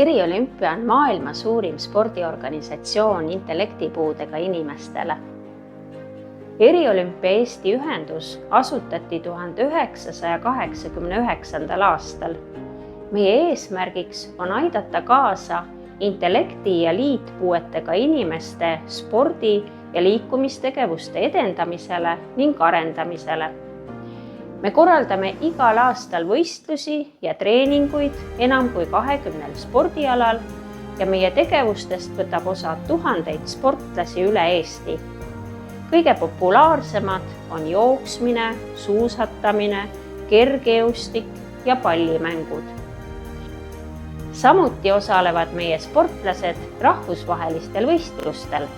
Eriolümpia on maailma suurim spordiorganisatsioon intellektipuudega inimestele. Eriolümpia Eesti ühendus asutati 1989. aastal. Meie eesmärgiks on aidata kaasa intellekti- ja liitpuuetega inimeste spordi- ja liikumistegevuste edendamisele ning arendamisele. Me korraldame igal aastal võistlusi ja treeninguid enam kui 20 spordialal ja meie tegevustest võtab osa tuhandeid sportlasi üle Eesti. Kõige populaarsemad on jooksmine, suusatamine, kergejõustik ja pallimängud. Samuti osalevad meie sportlased rahvusvahelistel võistlustel,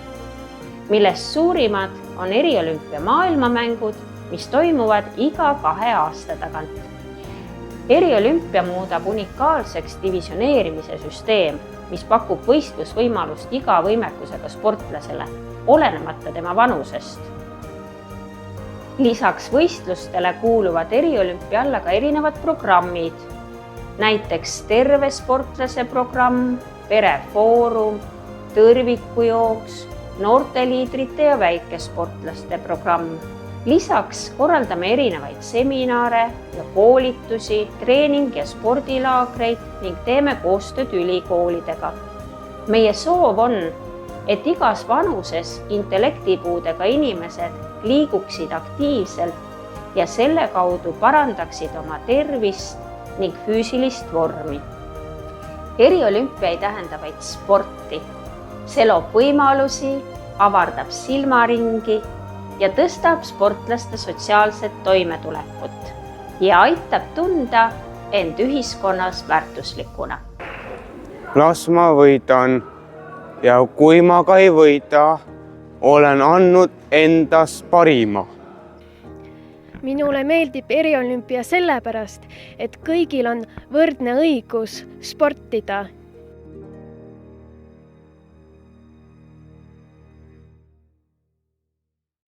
millest suurimad on Eriolümpia maailmamängud, mis toimuvad iga 2 aasta tagant. Eriolümpia muudab unikaalseks divisioneerimise süsteem, mis pakub võistlusvõimalust iga võimekusega sportlasele, olenemata tema vanusest. Lisaks võistlustele kuuluvad Eriolümpia alla ka erinevad programmid, näiteks terve sportlase programm, perefoorum, tõrvikujooks, noorteliidrite ja väikesportlaste programm. Lisaks korraldame erinevaid seminare ja koolitusi, treening- ja spordilaagreid ning teeme koostööd ülikoolidega. Meie soov on, et igas vanuses intellektipuudega inimesed liiguksid aktiivselt ja selle kaudu parandaksid oma tervist ning füüsilist vormi. Eriolümpia ei tähenda vaid sporti. See loob võimalusi, avardab silmaringi ja tõstab sportlaste sotsiaalset toimetulekut ja aitab tunda end ühiskonnas väärtuslikuna. Las ma võidan ja kui ma ka ei võida, olen andnud endast parima. Minule meeldib Eriolümpia sellepärast, et kõigil on võrdne õigus sportida